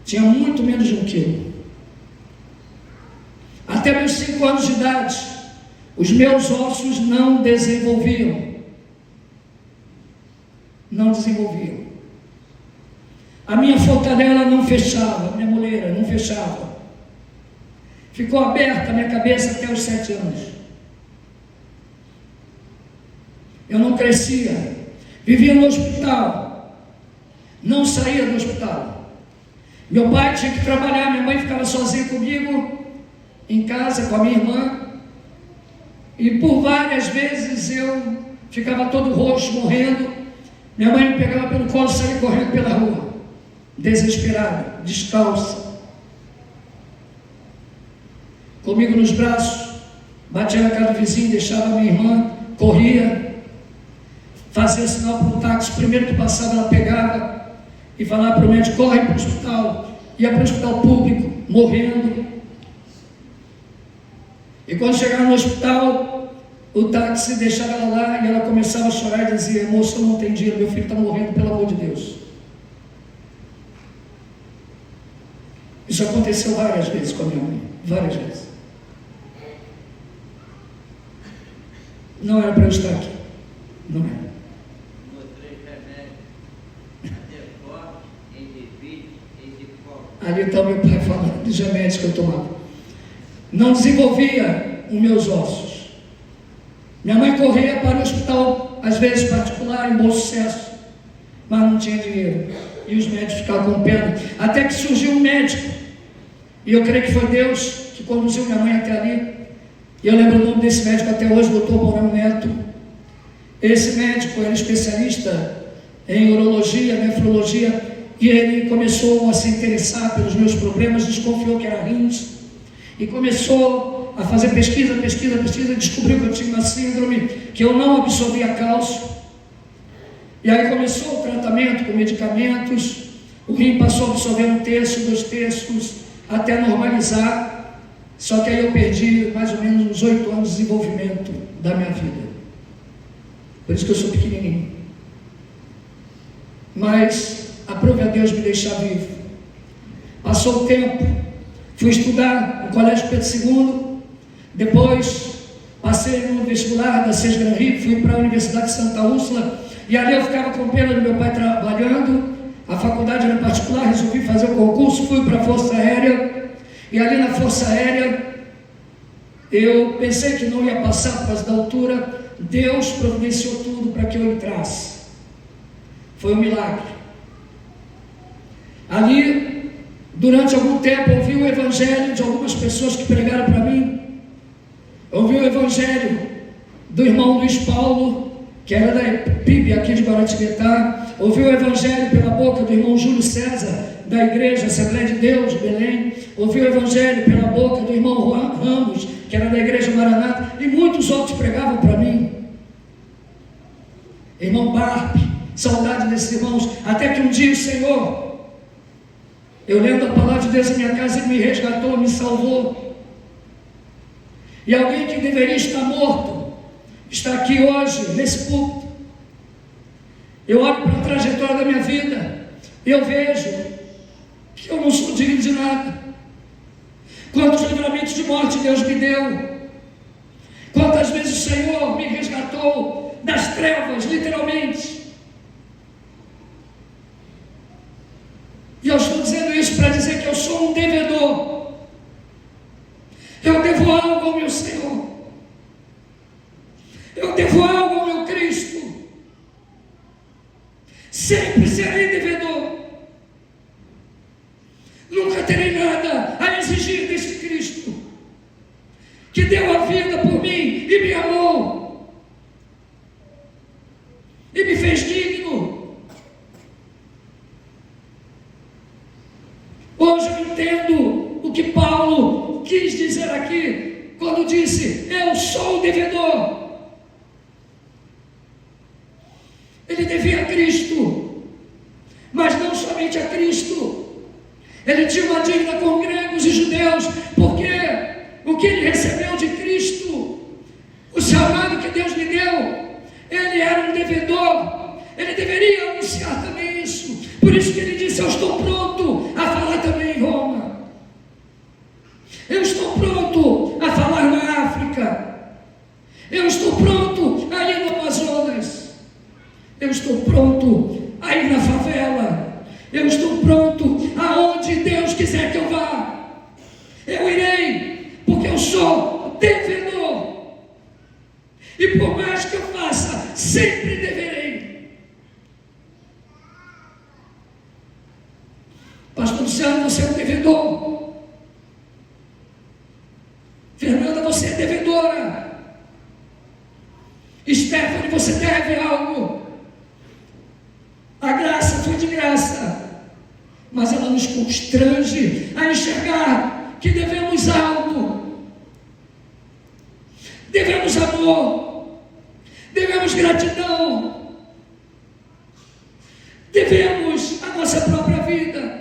Tinha muito menos de 1 quilo. Até meus 5 anos de idade, os meus ossos não desenvolviam. A minha fontanela não fechava, a minha moleira não fechava. Ficou aberta a minha cabeça até os 7 anos. Eu não crescia, vivia no hospital, não saía do hospital. Meu pai tinha que trabalhar, minha mãe ficava sozinha comigo, em casa com a minha irmã, e por várias vezes eu ficava todo roxo, morrendo. Minha mãe me pegava pelo colo e saía correndo pela rua, desesperada, descalça, comigo nos braços, batia na casa do vizinho, deixava a minha irmã, corria, fazia sinal para o táxi, primeiro que passava ela pegava e falava para o médico: corre para o hospital. Ia para o hospital público, morrendo. E quando chegava no hospital, o táxi deixava ela lá e ela começava a chorar e dizia: moça, eu não tenho dinheiro, meu filho está morrendo, pelo amor de Deus. Isso aconteceu várias vezes com a minha mãe, várias vezes. Não era para eu estar aqui, não era. Ali está o meu pai falando dos remédios que eu tomava. Não desenvolvia os meus ossos. Minha mãe corria para o hospital, às vezes particular, em bom sucesso, mas não tinha dinheiro. E os médicos ficavam com pena. Até que surgiu um médico, e eu creio que foi Deus que conduziu minha mãe até ali. E eu lembro o nome desse médico até hoje, Dr. Morão Neto. Esse médico era especialista em urologia, nefrologia, e ele começou a se interessar pelos meus problemas, desconfiou que era rins, e começou a fazer pesquisa, descobriu que eu tinha uma síndrome, que eu não absorvia cálcio. E aí começou o tratamento com medicamentos, o rim passou a absorver 1 terço, 2 terços, até normalizar. Só que aí eu perdi mais ou menos uns 8 anos de desenvolvimento da minha vida. Por isso que eu sou pequenininho. mas aprove a Deus me deixar vivo. Passou o tempo, fui estudar no Colégio Pedro II, depois passei no vestibular da SES Gran Rio, fui para a Universidade de Santa Úrsula, e ali eu ficava com pena do meu pai trabalhando, a faculdade era particular, resolvi fazer o concurso, fui para a Força Aérea, e ali na Força Aérea, eu pensei que não ia passar por causa da altura. Deus providenciou tudo para que eu entrasse. Foi um milagre. Ali, durante algum tempo, ouvi o evangelho de algumas pessoas que pregaram para mim. Ouvi o evangelho do irmão Luiz Paulo, que era da PIB aqui de Guaratinguetá. Ouvi o evangelho pela boca do irmão Júlio César, da Igreja Assembleia de Deus de Belém. Ouvi o evangelho pela boca do irmão Juan Ramos, que era da Igreja Maranata, e muitos outros pregavam para mim. Irmão Barpe, saudade desses irmãos, até que um dia o Senhor, eu lendo a palavra de Deus em minha casa, Ele me resgatou, me salvou. E alguém que deveria estar morto, está aqui hoje, nesse púlpito. Eu olho para a trajetória da minha vida, e eu vejo que eu não sou digno de nada. Quantos livramentos de morte Deus me deu, quantas vezes o Senhor me resgatou das trevas, literalmente. E eu estou dizendo isso para dizer que eu sou um devedor. Eu devo algo ao meu Senhor, eu devo algo ao meu Cristo. Sempre serei devedor. Nunca terei nada a exigir desse Cristo, que deu a vida por mim e me amou, e me fez digno. Hoje eu entendo o que Paulo quis dizer aqui, quando disse: eu sou o devedor. Ele devia a Cristo, mas não somente a Cristo. Ele tinha uma dívida com gregos e judeus, porque o que ele recebeu de Cristo, o chamado que Deus lhe deu, ele era um devedor. Ele deveria anunciar também isso. Por isso que ele disse: eu estou pronto a falar também em Roma, eu estou pronto a falar na África, eu estou pronto a ir no Amazonas, eu estou pronto a ir na favela, eu estou pronto aonde Deus quiser que eu vá. Eu irei, porque eu sou devedor, e por mais que eu faça, sempre deverei. Pastor Luciano, você é um devedor. Fernanda, você é devedora. Stephanie, você deve algo. A graça foi de graça, mas ela nos constrange a enxergar que devemos algo. Devemos amor, devemos gratidão, devemos a nossa própria vida.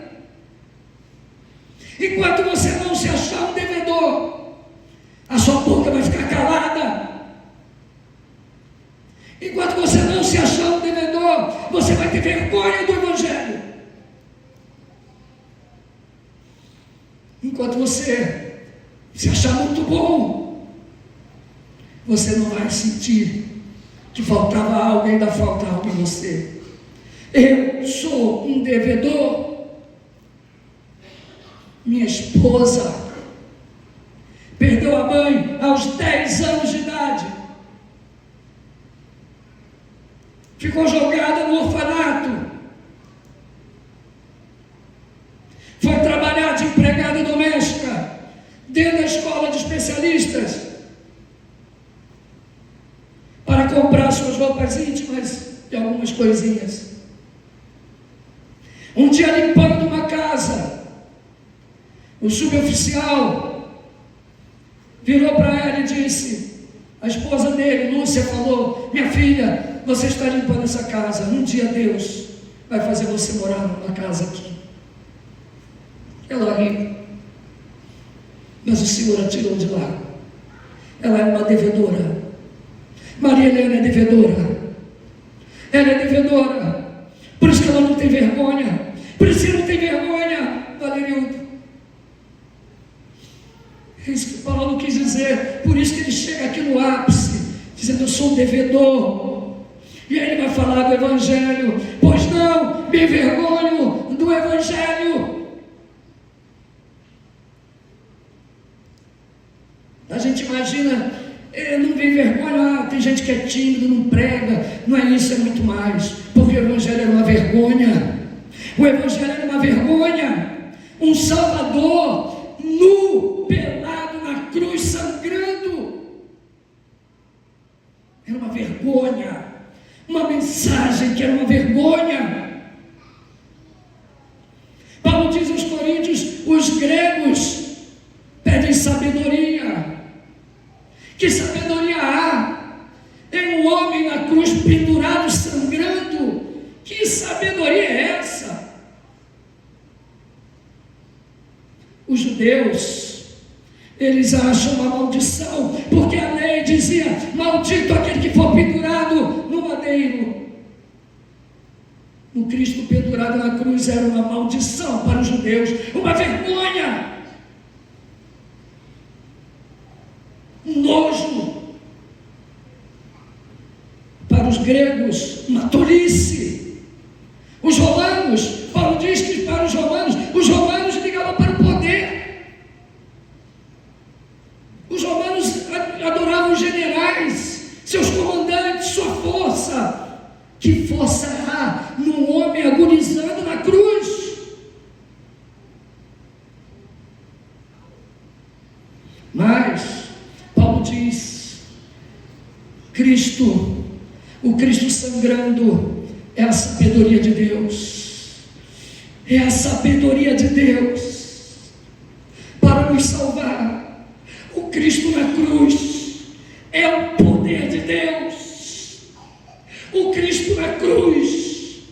Enquanto você não se achar um devedor, a sua boca vai ficar calada. Enquanto você não se achar um devedor, você vai ter vergonha do Evangelho. Enquanto você se achar muito bom, você não vai sentir que faltava algo, ainda falta algo em você. Eu sou um devedor. Minha esposa perdeu a mãe aos 10 anos de idade. Ficou jogada no orfanato. Foi trabalhar de empregada doméstica dentro da escola de especialistas para comprar suas roupas íntimas e algumas coisinhas. Um dia, limpando uma casa, o suboficial virou para ela e disse, a esposa dele, Lúcia, falou: minha filha, você está limpando essa casa, um dia Deus vai fazer você morar numa casa aqui. Ela riu, mas o Senhor a tirou de lá. Ela é uma devedora. Maria Helena é devedora. Ela é devedora. Por isso que ela não dizendo: eu sou um devedor. E aí ele vai falar do Evangelho. Pois não, me envergonho do Evangelho. A gente imagina, não me envergonha, tem gente que é tímido, não prega. Não é isso, é muito mais. Porque o Evangelho era uma vergonha. O Evangelho era uma vergonha. Um Salvador nu, pelado na cruz, sangrando. Era uma vergonha. Uma mensagem que era uma vergonha. Paulo diz aos Coríntios: os gregos pedem sabedoria. Que sabedoria há em um homem na cruz pendurado, sangrando? Que sabedoria é essa? Os judeus, eles acham uma maldição, porque a lei dizia: maldito aquele que for pendurado no madeiro. O Cristo pendurado na cruz era uma maldição para os judeus, uma vergonha, um nojo. Para os gregos, uma tolice. Os romanos, Paulo diz que para os romanos ligavam para o poder. Os romanos adoravam os generais, seus comandantes, sua força. Que força há num homem agonizando na cruz? Mas Paulo diz: o Cristo sangrando é a sabedoria de Deus. É a sabedoria de Deus para nos salvar. O Cristo na cruz é o poder de Deus. O Cristo na cruz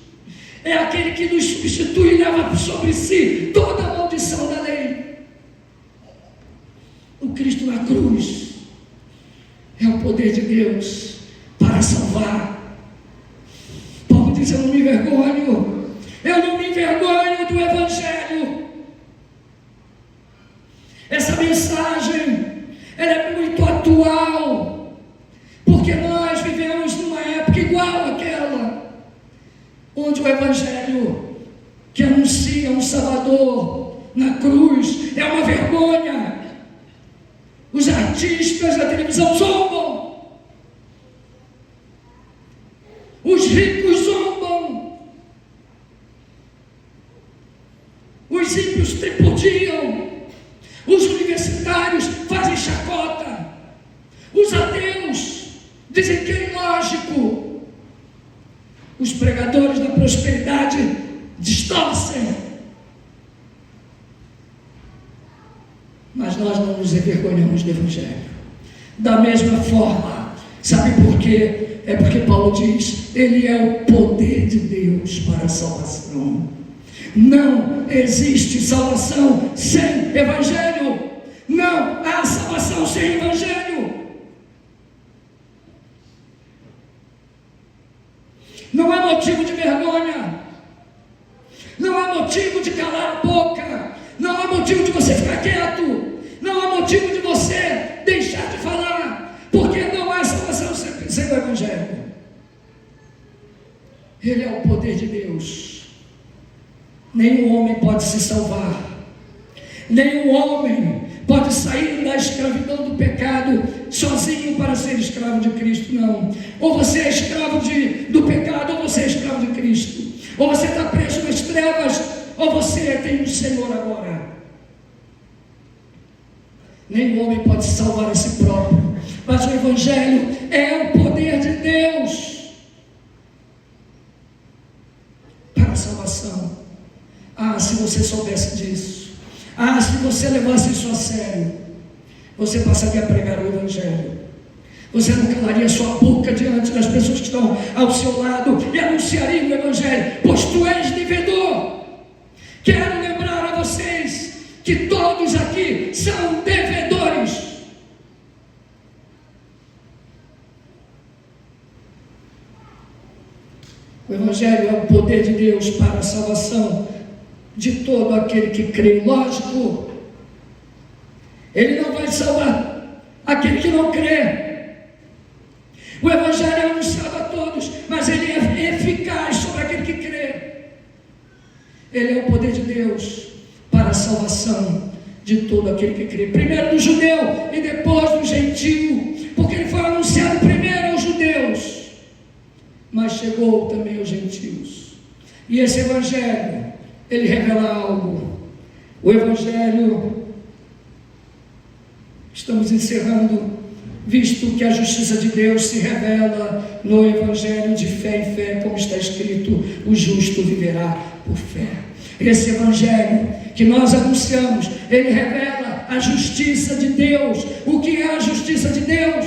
é aquele que nos substitui e leva sobre si toda a maldição da lei. O Cristo na cruz é o poder de Deus para salvar. Paulo diz: eu não me envergonho. Eu não me envergonho do Evangelho. Essa mensagem, ela é muito atual, porque nós vivemos numa época igual àquela, onde o Evangelho que anuncia um Salvador na cruz é uma vergonha. Os artistas da televisão zombam, os ricos zombam, os ímpios tripudiam, os universitários fazem chacota, os ateus dizem que é ilógico, os pregadores da prosperidade distorcem. Mas nós não nos envergonhamos do Evangelho. Da mesma forma, sabe por quê? É porque Paulo diz: ele é o poder de Deus para a salvação. Não existe salvação sem Evangelho. Não há salvação sem Evangelho. Não há motivo de vergonha. Não há motivo de calar a boca. Não há motivo de você ficar quieto. Não há motivo de você deixar de falar. Porque não há salvação sem o Evangelho. Ele é o poder de Deus. Nenhum homem pode se salvar. Nenhum homem pode sair da escravidão do pecado sozinho para ser escravo de Cristo. Não. Ou você é escravo do pecado, ou você é escravo de Cristo. Ou você está preso nas trevas, ou você tem um Senhor agora. Nenhum homem pode salvar a si próprio, mas o Evangelho é o poder de Deus para a salvação. Ah, se você soubesse disso. Ah, se você levasse isso a sério, você passaria a pregar o Evangelho. Você não calaria sua boca diante das pessoas que estão ao seu lado e anunciaria o Evangelho, pois tu és devedor. Quero lembrar a vocês que todos aqui são devedores. O Evangelho é o poder de Deus para a salvação de todo aquele que crê. Lógico, ele não vai salvar aquele que não crê. O Evangelho é anunciado a todos, mas ele é eficaz sobre aquele que crê. Ele é o poder de Deus para a salvação de todo aquele que crê. Primeiro do judeu e depois do gentio, porque ele foi anunciado primeiro aos judeus, mas chegou também aos gentios. E esse Evangelho, ele revela algo. O Evangelho, estamos encerrando, visto que a justiça de Deus se revela no Evangelho de fé em fé, como está escrito, o justo viverá por fé. Esse Evangelho que nós anunciamos, ele revela a justiça de Deus. O que é a justiça de Deus?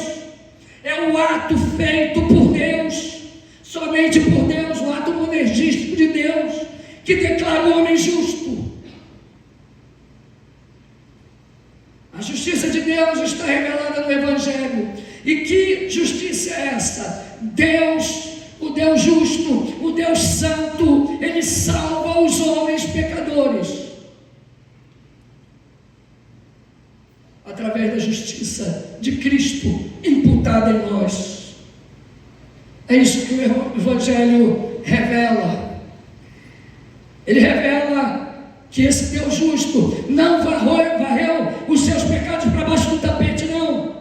É o ato feito por Deus, somente por Deus, o ato monergístico de Deus, que declara o homem justo. A justiça de Deus está revelada no Evangelho. E que justiça é essa? Deus, o Deus justo, o Deus santo, ele salva os homens pecadores através da justiça de Cristo imputada em nós. É isso que o Evangelho revela. Ele revela que esse Deus justo não varreu os seus pecados para baixo do tapete, não.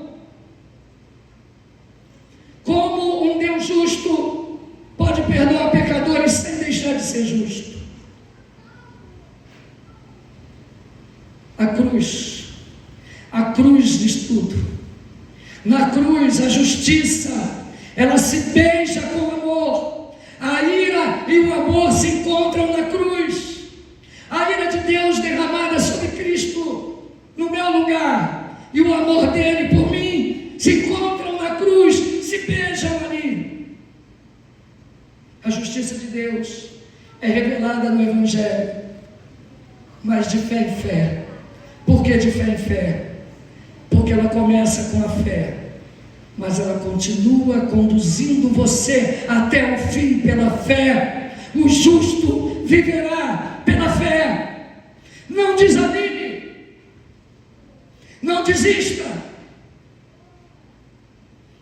Como um Deus justo pode perdoar pecadores sem deixar de ser justo? A cruz diz tudo. Na cruz a justiça, ela se beija com amor. A ira e o amor se encontram na cruz. A ira de Deus derramada sobre Cristo no meu lugar e o amor dele por mim se encontram na cruz, se beijam ali. A justiça de Deus é revelada no Evangelho, mas de fé em fé. Por que de fé em fé? Porque ela começa com a fé, mas ela continua conduzindo você até o fim pela fé. O justo viverá pela fé. Não desanime, não desista,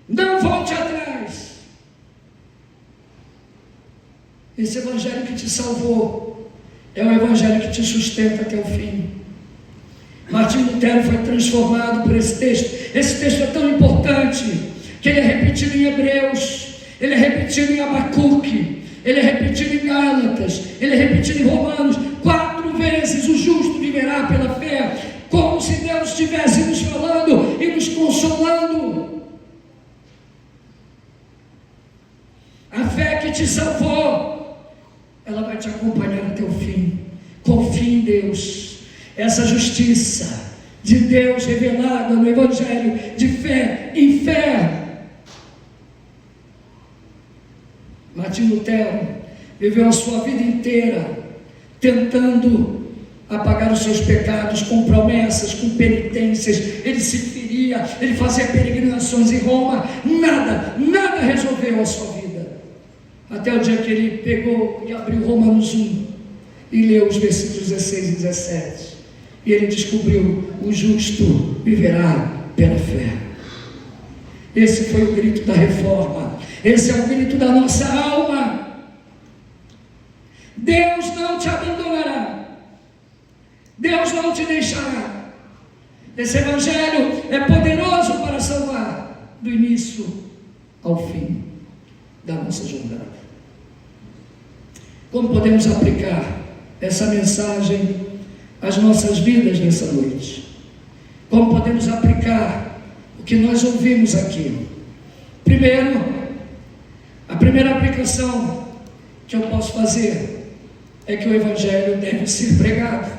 não volte atrás. Esse Evangelho que te salvou é o Evangelho que te sustenta até o fim. Martinho Lutero foi transformado por esse texto. Esse texto é tão importante que ele é repetido em Hebreus, ele é repetido em Abacuque, ele é repetido em Gálatas, ele é repetido em Romanos. 4 vezes o justo viverá pela fé, como se Deus estivesse nos falando e nos consolando. A fé que te salvou, ela vai te acompanhar até o fim. Confie em Deus. Essa justiça de Deus revelada no Evangelho de fé em fé. Martinho Lutero viveu a sua vida inteira tentando apagar os seus pecados com promessas, com penitências. Ele se feria, ele fazia peregrinações em Roma. Nada resolveu a sua vida, até o dia que ele pegou e abriu Romanos 1 e leu os versículos 16 e 17, e ele descobriu: o justo viverá pela fé. Esse foi o grito da reforma, esse é o grito da nossa alma. Deus não te abandonará, Deus não te deixará. Esse Evangelho é poderoso para salvar do início ao fim da nossa jornada. Como podemos aplicar essa mensagem às nossas vidas nessa noite? Como podemos aplicar o que nós ouvimos aqui? Primeiro, a primeira aplicação que eu posso fazer é que o Evangelho deve ser pregado.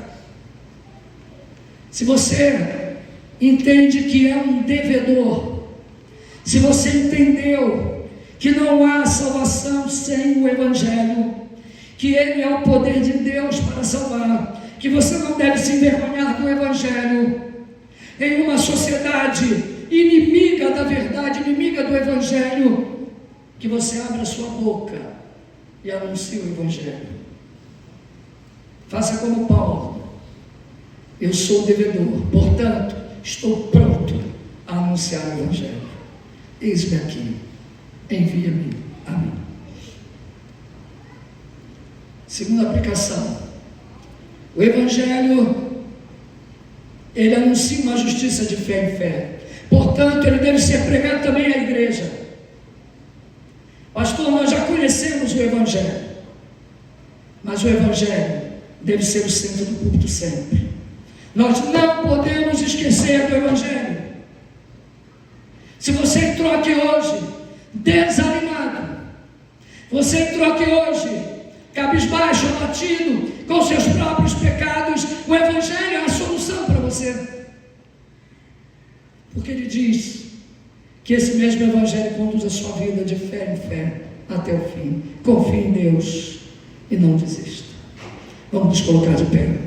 Se você entende que é um devedor, se você entendeu que não há salvação sem o Evangelho, que ele é o poder de Deus para salvar, que você não deve se envergonhar do Evangelho, em uma sociedade inimiga da verdade, inimiga do Evangelho, que você abra a sua boca e anuncie o Evangelho. Faça como Paulo: eu sou devedor, portanto estou pronto a anunciar o Evangelho. Eis-me aqui, envia-me a mim. Segunda aplicação. O Evangelho, ele anuncia uma justiça de fé em fé. Portanto, ele deve ser pregado também à igreja. Pastor, nós já conhecemos o Evangelho, mas o Evangelho deve ser o centro do púlpito sempre. Nós não podemos esquecer do Evangelho. Se você entrou aqui hoje desanimado, você entrou aqui hoje cabisbaixo, abatido, com seus próprios pecados, o Evangelho é a solução para você. Porque ele diz que esse mesmo Evangelho conduz a sua vida de fé em fé até o fim. Confie em Deus e não desista. Vamos nos colocar de pé.